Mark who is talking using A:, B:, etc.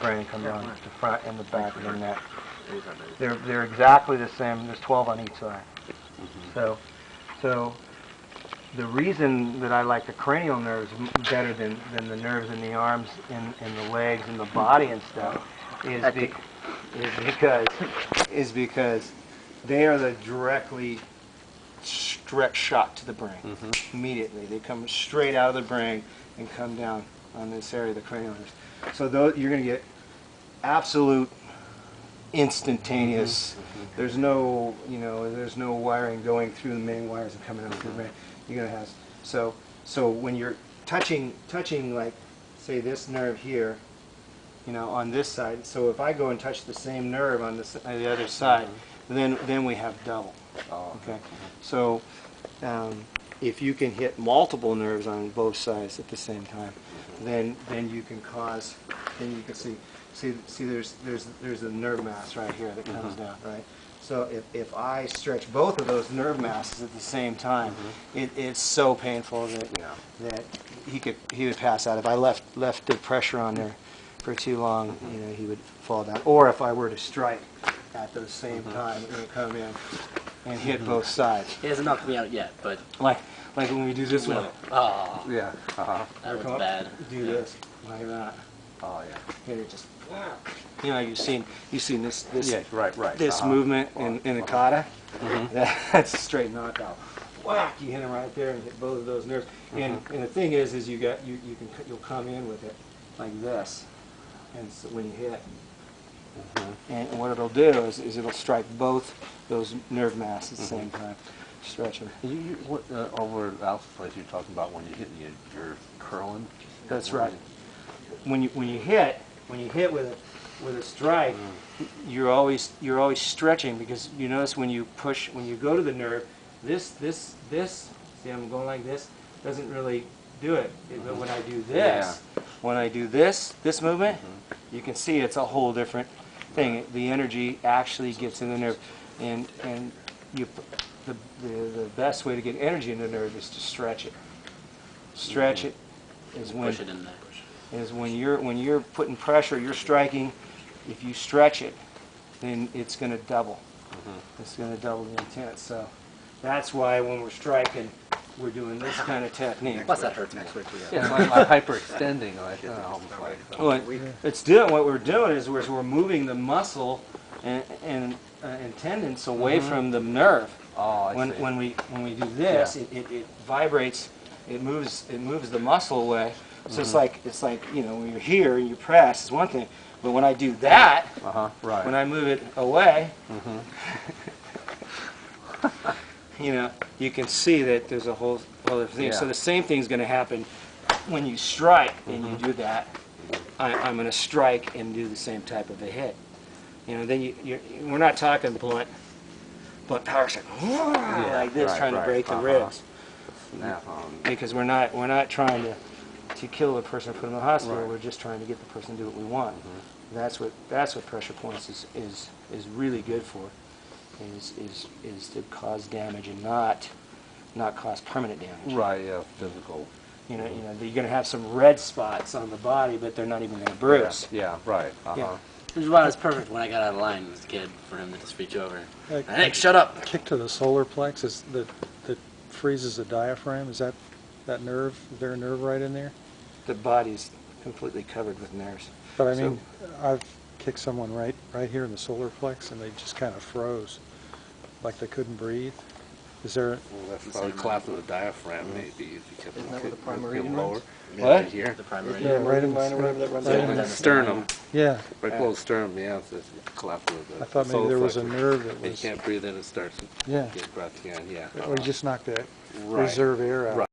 A: brain comes on the front and the back of the neck. They're exactly the same. There's 12 on each side. So the reason that I like the cranial nerves better than the nerves in the arms and the legs and the body and stuff is because they are the directly direct shot to the brain. Immediately. They come straight out of the brain and come down on this area of the cranial nerves. So you're going to get absolute instantaneous. There's no, there's no wiring going through the main wires and coming out through the brain. You're going to have so when you're touching like say this nerve here, on this side. So if I go and touch the same nerve on the other side, then we have double. Okay. So if you can hit multiple nerves on both sides at the same time, then you can cause. Then you can see there's a nerve mass right here that comes down, right? So if I stretch both of those nerve masses at the same time, it's so painful that he would pass out. If I left the pressure on there for too long, he would fall down. Or if I were to strike at the same time, it would come in and hit both sides.
B: He hasn't knocked me out yet, but
A: like when we do this one.
B: Oh,
C: Yeah.
B: that was bad.
A: Do this like that.
C: Oh yeah.
A: And it just. You've seen this
C: Yeah, right.
A: this movement in a kata. That's a straight knockout. Whack! You hit him right there and hit both of those nerves. And the thing is you'll come in with it like this, and so when you hit, and what it'll do is it'll strike both those nerve masses at the same time. Stretch them.
C: Over at Alpha's place, you're talking about when you hit, you're curling.
A: That's right. When you hit with a strike, you're always stretching, because you notice when you go to the nerve, this see, I'm going like this, doesn't really do it. But when I do this, this movement, you can see it's a whole different thing. The energy actually gets in the nerve, and the best way to get energy in the nerve is to stretch it. Stretch it is when
B: Push it in there.
A: Is when you're putting pressure, you're striking. If you stretch it, then it's going to double. It's going to double the intent. So that's why when we're striking, we're doing this kind of technique.
B: Plus that hurts more.
C: Yeah, like hyperextending,
A: Well, it's doing what we're doing is we're moving the muscle and tendons away from the nerve.
C: Oh, I see.
A: When we do this, it vibrates. It moves the muscle away. So it's like when you're here and you press is one thing, but when I do that,
C: right.
A: when I move it away, you can see that there's a whole other thing. So the same thing's going to happen when you strike and you do that. I'm going to strike and do the same type of a hit. Then we're not talking blunt power, like this, trying to break the ribs. Because we're not trying to kill a person or put them in the hospital. We're just trying to get the person to do what we want. That's what pressure points is really good for. Is to cause damage and not cause permanent damage.
C: Right. Yeah. Physical.
A: You're going to have some red spots on the body, but they're not even going to bruise.
C: Yeah. Right.
B: Which is why it was perfect when I got out of line as a kid for him to just reach over. Hey, shut up!
D: Kick to the solar plexus that freezes the diaphragm. Is that nerve? Is there a nerve right in there?
A: The body's completely covered with nerves.
D: But I mean, I've kicked someone right here in the solar plex, and they just kind of froze, like they couldn't breathe. Is there?
C: Well, that's probably collapse of the diaphragm, maybe, if you kept
A: Isn't that what the
C: it
A: primary
C: lower.
A: What?
C: Here.
B: The primary.
D: Yeah, right in
A: line or whatever that runs
D: right
A: out.
D: in the
C: Sternum.
D: Yeah.
C: Right below the sternum, yeah. It's collapse of the
D: I thought maybe there was a nerve that
C: And you
D: was.
C: can't breathe in, it starts to
D: Yeah.
C: get breath again, yeah.
D: Or you just knocked that
C: Right.
D: reserve air out.
C: Right.